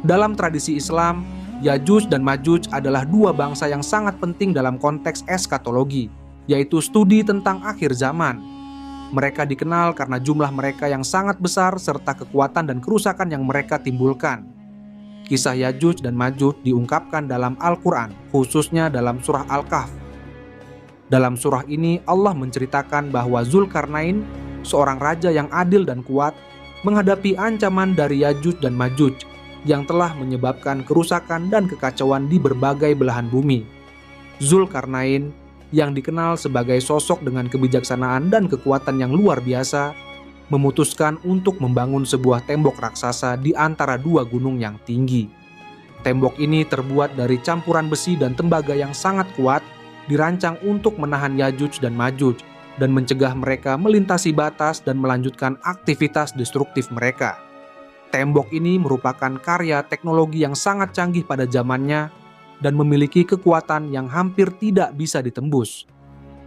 Dalam tradisi Islam, Yajuj dan Majuj adalah dua bangsa yang sangat penting dalam konteks eskatologi, yaitu studi tentang akhir zaman. Mereka dikenal karena jumlah mereka yang sangat besar serta kekuatan dan kerusakan yang mereka timbulkan. Kisah Yajuj dan Majuj diungkapkan dalam Al-Quran, khususnya dalam surah Al-Kahf. Dalam surah ini Allah menceritakan bahwa Zulkarnain, seorang raja yang adil dan kuat, menghadapi ancaman dari Yajuj dan Majuj yang telah menyebabkan kerusakan dan kekacauan di berbagai belahan bumi. Zulkarnain, yang dikenal sebagai sosok dengan kebijaksanaan dan kekuatan yang luar biasa, memutuskan untuk membangun sebuah tembok raksasa di antara dua gunung yang tinggi. Tembok ini terbuat dari campuran besi dan tembaga yang sangat kuat, dirancang untuk menahan Yajuj dan Majuj dan mencegah mereka melintasi batas dan melanjutkan aktivitas destruktif mereka. Tembok ini merupakan karya teknologi yang sangat canggih pada zamannya dan memiliki kekuatan yang hampir tidak bisa ditembus.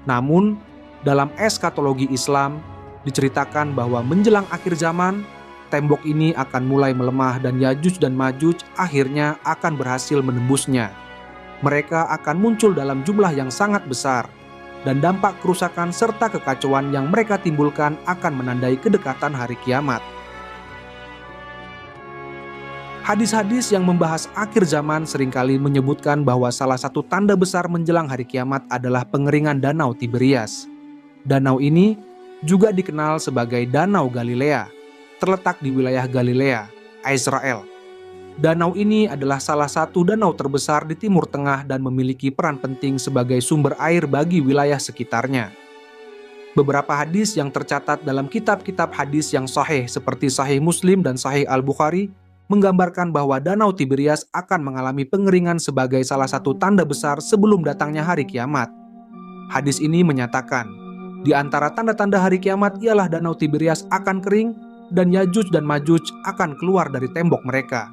Namun, dalam eskatologi Islam, diceritakan bahwa menjelang akhir zaman, tembok ini akan mulai melemah dan Yajuj dan Majuj akhirnya akan berhasil menembusnya. Mereka akan muncul dalam jumlah yang sangat besar, dan dampak kerusakan serta kekacauan yang mereka timbulkan akan menandai kedekatan hari kiamat. Hadis-hadis yang membahas akhir zaman seringkali menyebutkan bahwa salah satu tanda besar menjelang hari kiamat adalah pengeringan Danau Tiberias. Danau ini juga dikenal sebagai Danau Galilea, terletak di wilayah Galilea, Israel. Danau ini adalah salah satu danau terbesar di Timur Tengah dan memiliki peran penting sebagai sumber air bagi wilayah sekitarnya. Beberapa hadis yang tercatat dalam kitab-kitab hadis yang sahih seperti Sahih Muslim dan Sahih Al-Bukhari menggambarkan bahwa Danau Tiberias akan mengalami pengeringan sebagai salah satu tanda besar sebelum datangnya hari kiamat. Hadis ini menyatakan, di antara tanda-tanda hari kiamat ialah Danau Tiberias akan kering dan Yajuj dan Majuj akan keluar dari tembok mereka.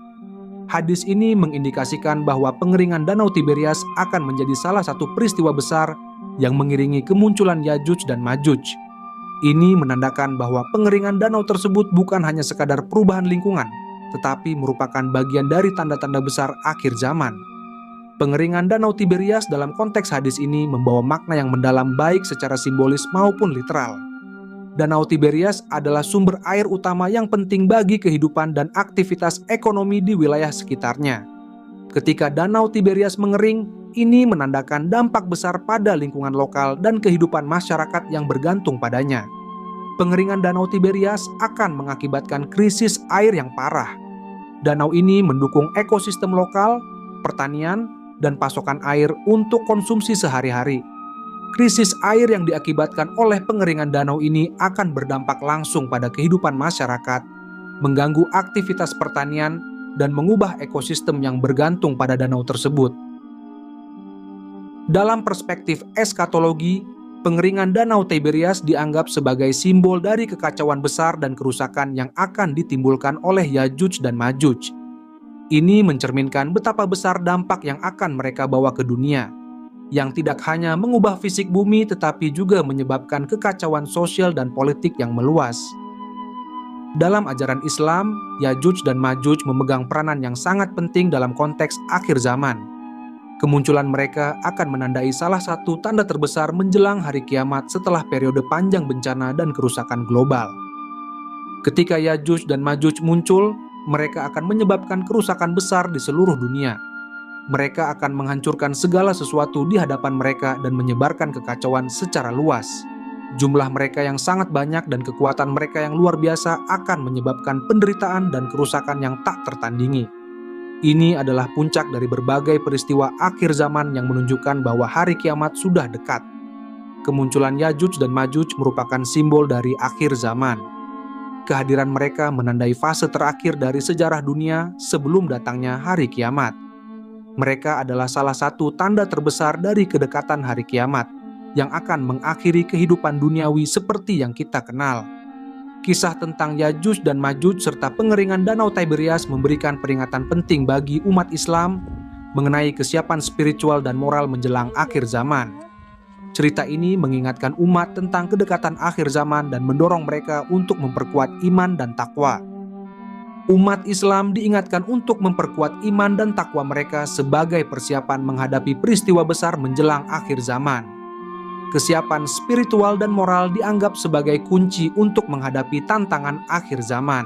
Hadis ini mengindikasikan bahwa pengeringan Danau Tiberias akan menjadi salah satu peristiwa besar yang mengiringi kemunculan Yajuj dan Majuj. Ini menandakan bahwa pengeringan danau tersebut bukan hanya sekadar perubahan lingkungan, tetapi merupakan bagian dari tanda-tanda besar akhir zaman. Pengeringan Danau Tiberias dalam konteks hadis ini membawa makna yang mendalam baik secara simbolis maupun literal. Danau Tiberias adalah sumber air utama yang penting bagi kehidupan dan aktivitas ekonomi di wilayah sekitarnya. Ketika Danau Tiberias mengering, ini menandakan dampak besar pada lingkungan lokal dan kehidupan masyarakat yang bergantung padanya. Pengeringan Danau Tiberias akan mengakibatkan krisis air yang parah. Danau ini mendukung ekosistem lokal, pertanian, dan pasokan air untuk konsumsi sehari-hari. Krisis air yang diakibatkan oleh pengeringan danau ini akan berdampak langsung pada kehidupan masyarakat, mengganggu aktivitas pertanian, dan mengubah ekosistem yang bergantung pada danau tersebut. Dalam perspektif eskatologi, pengeringan Danau Tiberias dianggap sebagai simbol dari kekacauan besar dan kerusakan yang akan ditimbulkan oleh Yajuj dan Majuj. Ini mencerminkan betapa besar dampak yang akan mereka bawa ke dunia, yang tidak hanya mengubah fisik bumi tetapi juga menyebabkan kekacauan sosial dan politik yang meluas. Dalam ajaran Islam, Yajuj dan Majuj memegang peranan yang sangat penting dalam konteks akhir zaman. Kemunculan mereka akan menandai salah satu tanda terbesar menjelang hari kiamat setelah periode panjang bencana dan kerusakan global. Ketika Yajuj dan Majuj muncul, mereka akan menyebabkan kerusakan besar di seluruh dunia. Mereka akan menghancurkan segala sesuatu di hadapan mereka dan menyebarkan kekacauan secara luas. Jumlah mereka yang sangat banyak dan kekuatan mereka yang luar biasa akan menyebabkan penderitaan dan kerusakan yang tak tertandingi. Ini adalah puncak dari berbagai peristiwa akhir zaman yang menunjukkan bahwa hari kiamat sudah dekat. Kemunculan Yajuj dan Majuj merupakan simbol dari akhir zaman. Kehadiran mereka menandai fase terakhir dari sejarah dunia sebelum datangnya hari kiamat. Mereka adalah salah satu tanda terbesar dari kedekatan hari kiamat yang akan mengakhiri kehidupan duniawi seperti yang kita kenal. Kisah tentang Yajuj dan Majuj serta pengeringan Danau Tiberias memberikan peringatan penting bagi umat Islam mengenai kesiapan spiritual dan moral menjelang akhir zaman. Cerita ini mengingatkan umat tentang kedekatan akhir zaman dan mendorong mereka untuk memperkuat iman dan takwa. Umat Islam diingatkan untuk memperkuat iman dan takwa mereka sebagai persiapan menghadapi peristiwa besar menjelang akhir zaman. Kesiapan spiritual dan moral dianggap sebagai kunci untuk menghadapi tantangan akhir zaman.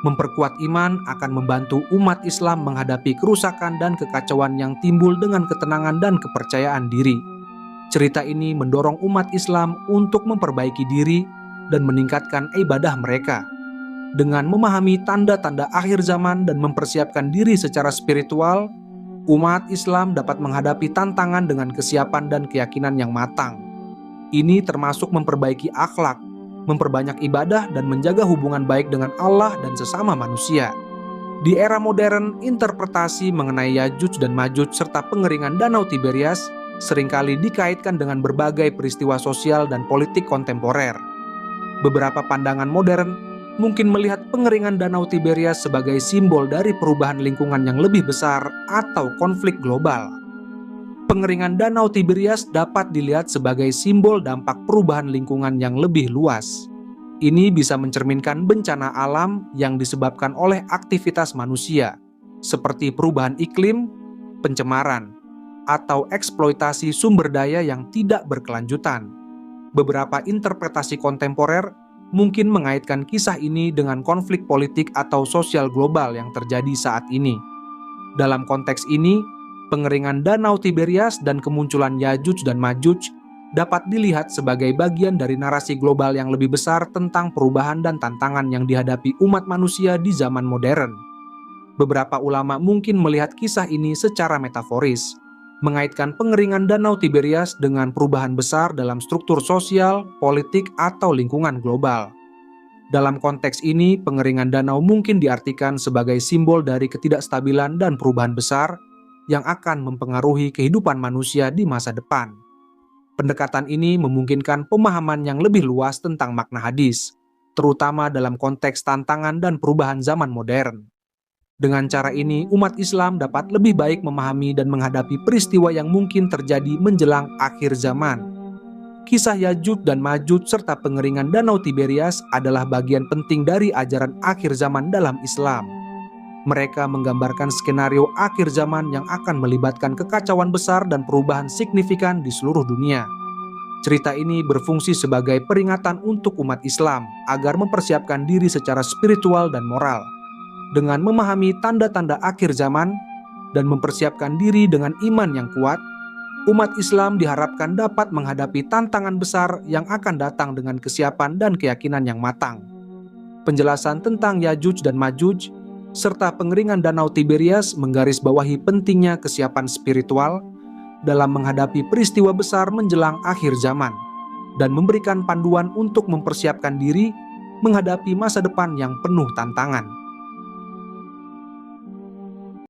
Memperkuat iman akan membantu umat Islam menghadapi kerusakan dan kekacauan yang timbul dengan ketenangan dan kepercayaan diri. Cerita ini mendorong umat Islam untuk memperbaiki diri dan meningkatkan ibadah mereka. Dengan memahami tanda-tanda akhir zaman dan mempersiapkan diri secara spiritual, umat Islam dapat menghadapi tantangan dengan kesiapan dan keyakinan yang matang. Ini termasuk memperbaiki akhlak, memperbanyak ibadah, dan menjaga hubungan baik dengan Allah dan sesama manusia. Di era modern, interpretasi mengenai Yajuj dan Majuj serta pengeringan Danau Tiberias seringkali dikaitkan dengan berbagai peristiwa sosial dan politik kontemporer. Beberapa pandangan modern mungkin melihat pengeringan Danau Tiberias sebagai simbol dari perubahan lingkungan yang lebih besar atau konflik global. Pengeringan Danau Tiberias dapat dilihat sebagai simbol dampak perubahan lingkungan yang lebih luas. Ini bisa mencerminkan bencana alam yang disebabkan oleh aktivitas manusia, seperti perubahan iklim, pencemaran, atau eksploitasi sumber daya yang tidak berkelanjutan. Beberapa interpretasi kontemporer mungkin mengaitkan kisah ini dengan konflik politik atau sosial global yang terjadi saat ini. Dalam konteks ini, pengeringan Danau Tiberias dan kemunculan Yajuj dan Majuj dapat dilihat sebagai bagian dari narasi global yang lebih besar tentang perubahan dan tantangan yang dihadapi umat manusia di zaman modern. Beberapa ulama mungkin melihat kisah ini secara metaforis, mengaitkan pengeringan Danau Tiberias dengan perubahan besar dalam struktur sosial, politik, atau lingkungan global. Dalam konteks ini, pengeringan danau mungkin diartikan sebagai simbol dari ketidakstabilan dan perubahan besar yang akan mempengaruhi kehidupan manusia di masa depan. Pendekatan ini memungkinkan pemahaman yang lebih luas tentang makna hadis, terutama dalam konteks tantangan dan perubahan zaman modern. Dengan cara ini, umat Islam dapat lebih baik memahami dan menghadapi peristiwa yang mungkin terjadi menjelang akhir zaman. Kisah Yajuj dan Majuj serta pengeringan Danau Tiberias adalah bagian penting dari ajaran akhir zaman dalam Islam. Mereka menggambarkan skenario akhir zaman yang akan melibatkan kekacauan besar dan perubahan signifikan di seluruh dunia. Cerita ini berfungsi sebagai peringatan untuk umat Islam agar mempersiapkan diri secara spiritual dan moral. Dengan memahami tanda-tanda akhir zaman dan mempersiapkan diri dengan iman yang kuat, umat Islam diharapkan dapat menghadapi tantangan besar yang akan datang dengan kesiapan dan keyakinan yang matang. Penjelasan tentang Yajuj dan Majuj serta pengeringan Danau Tiberias menggarisbawahi pentingnya kesiapan spiritual dalam menghadapi peristiwa besar menjelang akhir zaman dan memberikan panduan untuk mempersiapkan diri menghadapi masa depan yang penuh tantangan.